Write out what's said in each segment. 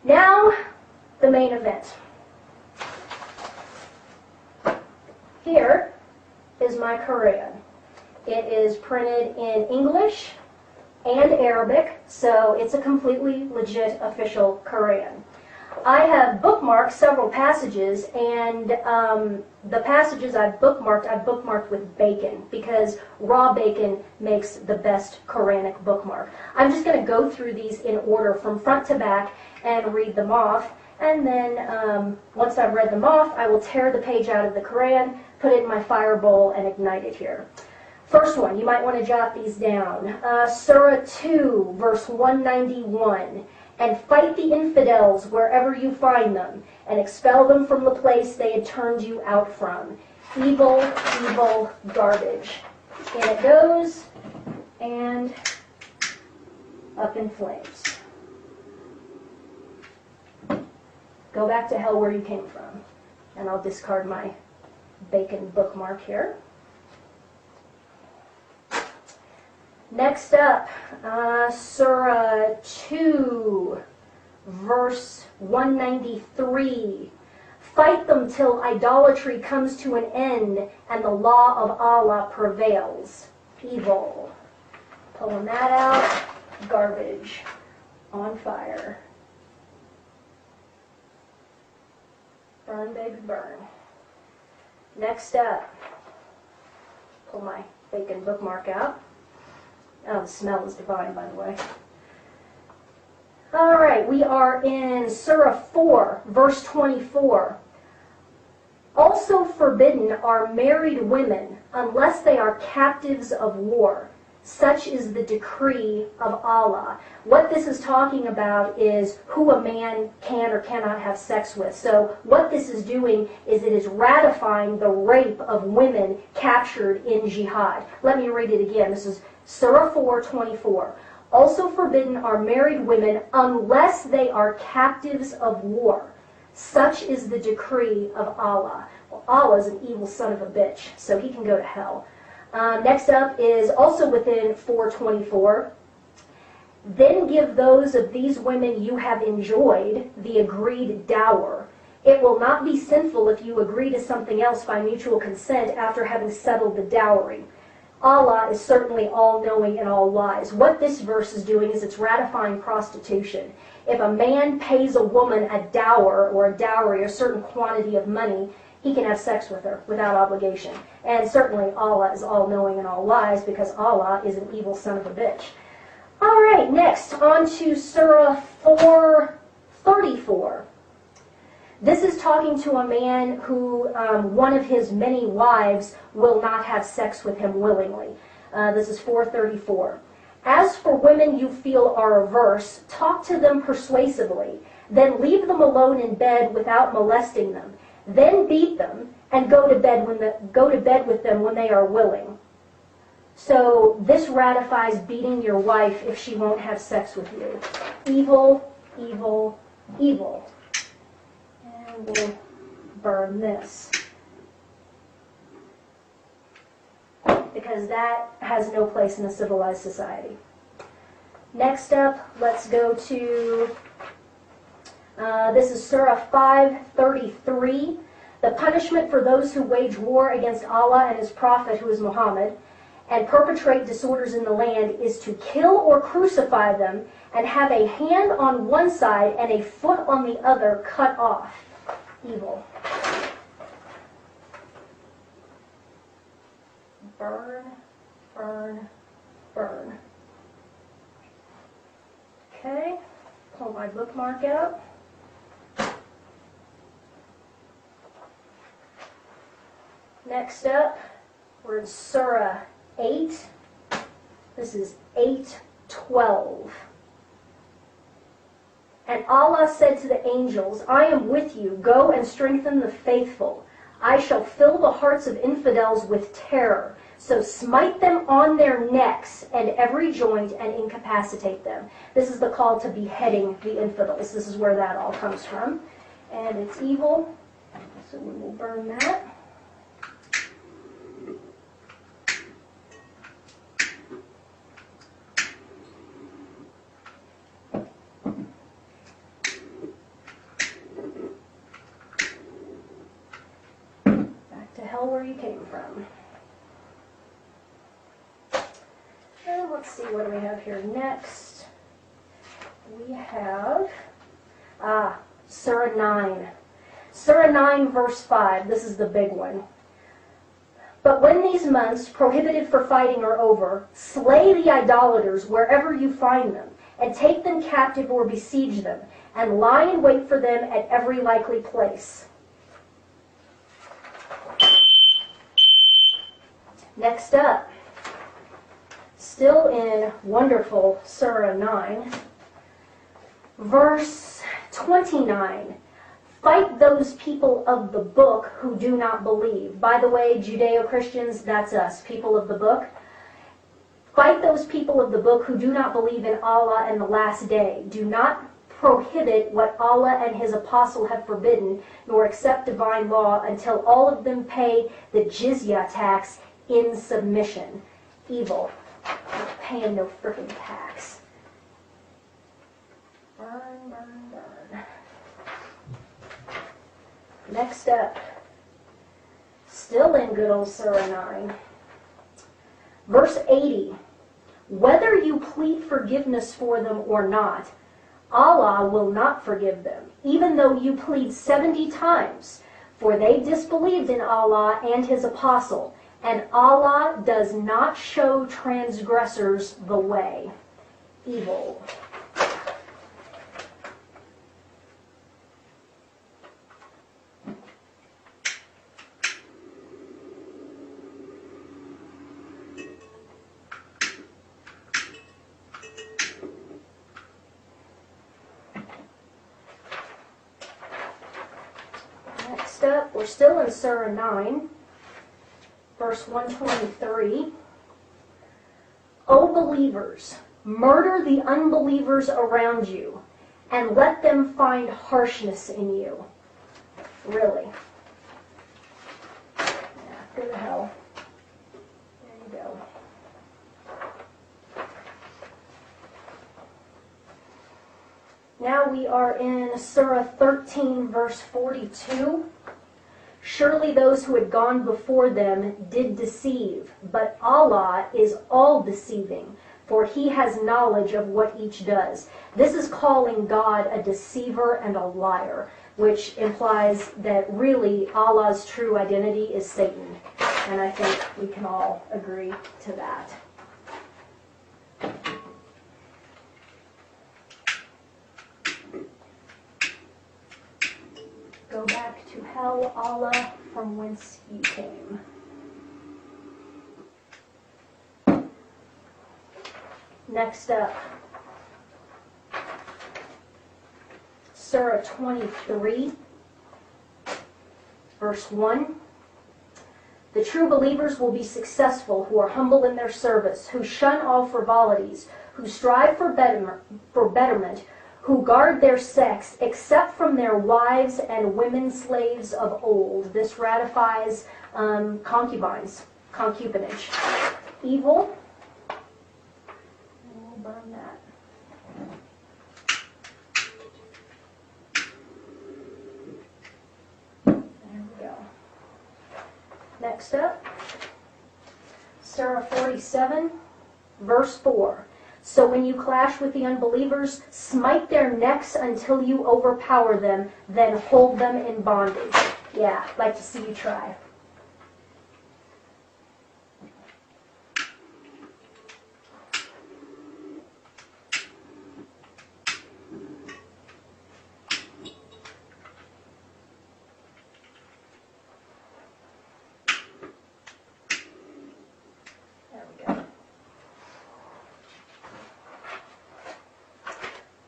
Now, the main event. Here is my Quran. It is printed in English and Arabic, so it's a completely legit official Quran. I have bookmarked several passages, and the passages I've bookmarked with bacon, because raw bacon makes the best Quranic bookmark. I'm just going to go through these in order from front to back and read them off, and then once I've read them off, I will tear the page out of the Quran, put it in my fire bowl, and ignite it here. First one, you might want to jot these down. Surah 2, verse 191. And fight the infidels wherever you find them, and expel them from the place they had turned you out from. Evil, evil garbage. In it goes, and up in flames. Go back to hell where you came from. And I'll discard my bacon bookmark here. Next up, Surah 2, verse 193. Fight them till idolatry comes to an end and the law of Allah prevails. Evil. Pulling that out. Garbage. On fire. Burn, baby, burn. Next up, pull my bacon bookmark out. Oh, the smell is divine, by the way. All right, we are in Surah 4, verse 24. Also forbidden are married women unless they are captives of war. Such is the decree of Allah. What this is talking about is who a man can or cannot have sex with. So what this is doing is it is ratifying the rape of women captured in jihad. Let me read it again. This is Surah 4:24. Also forbidden are married women unless they are captives of war. Such is the decree of Allah. Well, Allah is an evil son of a bitch, so he can go to hell. Next up is also within 4:24. Then give those of these women you have enjoyed the agreed dower. It will not be sinful if you agree to something else by mutual consent after having settled the dowry. Allah is certainly all-knowing and all-wise. What this verse is doing is it's ratifying prostitution. If a man pays a woman a dower or a dowry, a certain quantity of money, he can have sex with her without obligation. And certainly Allah is all-knowing and all-wise because Allah is an evil son of a bitch. All right, next, on to Surah 4:34. This is talking to a man who one of his many wives will not have sex with him willingly. This is 4:34. As for women you feel are averse, talk to them persuasively, then leave them alone in bed without molesting them. Then beat them and go to bed with them when they are willing. So this ratifies beating your wife if she won't have sex with you. Evil, evil, evil. And we'll burn this, because that has no place in a civilized society. Next up, let's go to, this is Surah 5:33. The punishment for those who wage war against Allah and His Prophet, who is Muhammad, and perpetrate disorders in the land is to kill or crucify them and have a hand on one side and a foot on the other cut off. Evil. Burn, burn, burn. Okay, pull my bookmark out. Next up, we're in Surah 8. This is 8:12. And Allah said to the angels, I am with you. Go and strengthen the faithful. I shall fill the hearts of infidels with terror. So smite them on their necks and every joint and incapacitate them. This is the call to beheading the infidels. This is where that all comes from. And it's evil. So we will burn that. where you came from. And let's see, what do we have here next? We have Surah 9. Surah 9, verse 5. This is the big one. But when these months, prohibited for fighting, are over, slay the idolaters wherever you find them, and take them captive or besiege them, and lie in wait for them at every likely place. Next up, still in wonderful Surah 9, verse 29. Fight those people of the book who do not believe. By the way, Judeo-Christians, that's us, people of the book. Fight those people of the book who do not believe in Allah and the last day. Do not prohibit what Allah and His apostle have forbidden, nor accept divine law until all of them pay the jizya tax in submission. Evil. Not paying no freaking tax. Burn, burn, burn. Next up, still in good old Surah 9, verse 80. Whether you plead forgiveness for them or not, Allah will not forgive them, even though you plead 70 times, for they disbelieved in Allah and His apostle, and Allah does not show transgressors the way. Evil. Next up, we're still in Surah 9, verse 123. O believers, murder the unbelievers around you, and let them find harshness in you. Really. Yeah, go to hell. There you go. Now we are in Surah 13, verse 42. Surely those who had gone before them did deceive, but Allah is all-deceiving, for He has knowledge of what each does. This is calling God a deceiver and a liar, which implies that really Allah's true identity is Satan. And I think we can all agree to that. Go back to hell, Allah, from whence you came. Next up, Surah 23, verse 1. The true believers will be successful who are humble in their service, who shun all frivolities, who strive for betterment, who guard their sex, except from their wives and women slaves of old. This ratifies concubinage. Evil. We'll burn that. There we go. Next up, Surah 47, verse 4. So when you clash with the unbelievers, smite their necks until you overpower them, then hold them in bondage. Yeah, I'd like to see you try.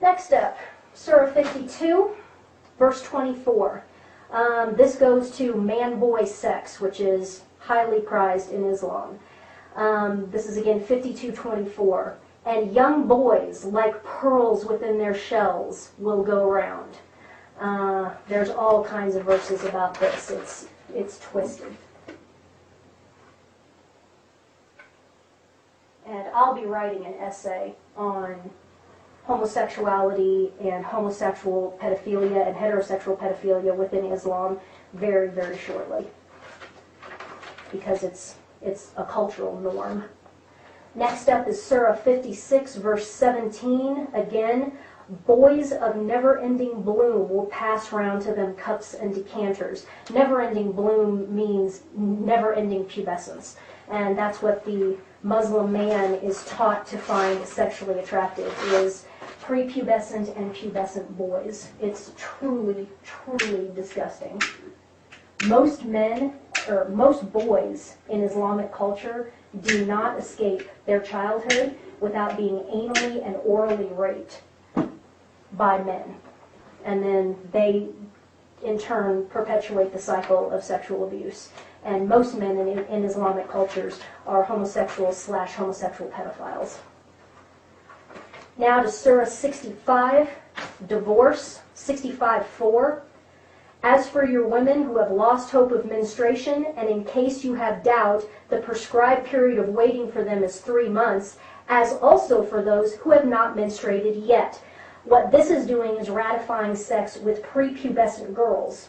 Next up, Surah 52, verse 24. This goes to man-boy sex, which is highly prized in Islam. This is again 52:24. And young boys, like pearls within their shells, will go around. There's all kinds of verses about this. It's twisted. And I'll be writing an essay on homosexuality and homosexual pedophilia and heterosexual pedophilia within Islam very, very shortly. because it's a cultural norm. Next up is Surah 56, verse 17. Again, boys of never-ending bloom will pass round to them cups and decanters. Never-ending bloom means never-ending pubescence. And that's what the Muslim man is taught to find sexually attractive, is prepubescent and pubescent boys. It's truly, truly disgusting. Most men, or most boys in Islamic culture, do not escape their childhood without being anally and orally raped by men. And then they, in turn, perpetuate the cycle of sexual abuse. And most men in Islamic cultures are homosexuals/homosexual pedophiles. Now to Surah 65, divorce, 65:4. As for your women who have lost hope of menstruation, and in case you have doubt, the prescribed period of waiting for them is 3 months, as also for those who have not menstruated yet. What this is doing is ratifying sex with prepubescent girls.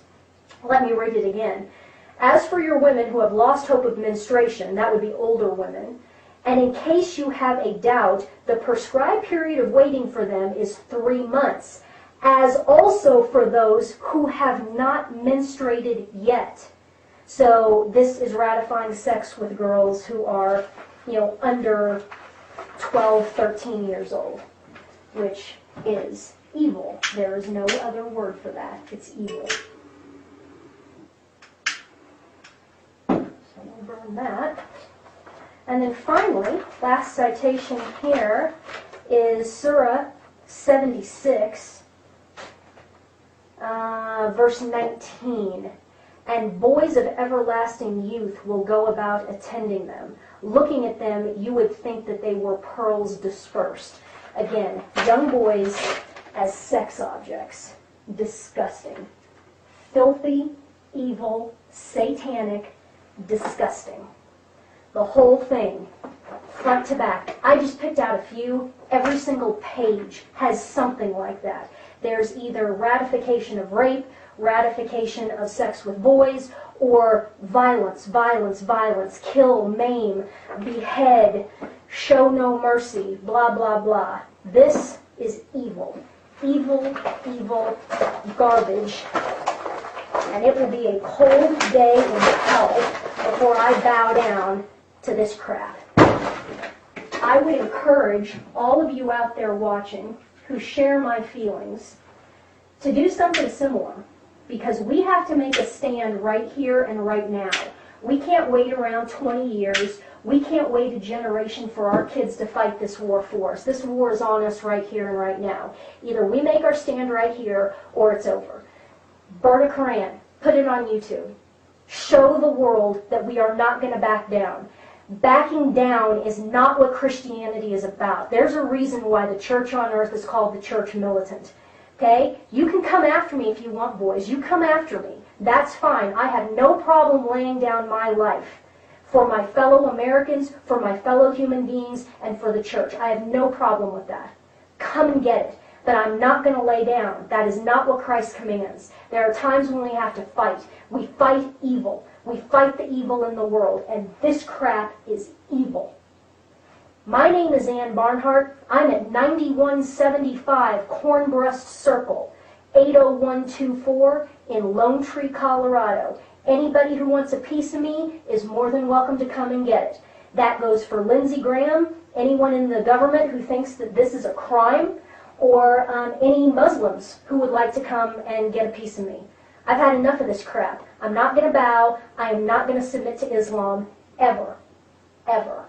Let me read it again. As for your women who have lost hope of menstruation, that would be older women, and in case you have a doubt, the prescribed period of waiting for them is 3 months, as also for those who have not menstruated yet. So this is ratifying sex with girls who are, under 12, 13 years old, which is evil. There is no other word for that. It's evil. So we'll burn that. And then finally, last citation here is Surah 76, verse 19. And boys of everlasting youth will go about attending them. Looking at them, you would think that they were pearls dispersed. Again, young boys as sex objects. Disgusting. Filthy, evil, satanic, disgusting. The whole thing, front to back. I just picked out a few. Every single page has something like that. There's either ratification of rape, ratification of sex with boys, or violence, violence, violence, kill, maim, behead, show no mercy, blah, blah, blah. This is evil. Evil, evil garbage. And it will be a cold day in hell before I bow down to this crap. I would encourage all of you out there watching who share my feelings to do something similar, because we have to make a stand right here and right now. We can't wait around 20 years. We can't wait a generation for our kids to fight this war for us. This war is on us right here and right now. Either we make our stand right here or it's over. Burn a Quran. Put it on YouTube. Show the world that we are not going to back down. Backing down is not what Christianity is about. There's a reason why the church on earth is called the church militant. Okay? You can come after me if you want, boys. You come after me. That's fine. I have no problem laying down my life for my fellow Americans, for my fellow human beings, and for the church. I have no problem with that. Come and get it. But I'm not going to lay down. That is not what Christ commands. There are times when we have to fight. We fight evil. We fight the evil in the world, and this crap is evil. My name is Ann Barnhart. I'm at 9175 Cornbreast Circle, 80124 in Lone Tree, Colorado. Anybody who wants a piece of me is more than welcome to come and get it. That goes for Lindsey Graham, anyone in the government who thinks that this is a crime, or any Muslims who would like to come and get a piece of me. I've had enough of this crap. I'm not going to bow. I am not going to submit to Islam, ever. Ever.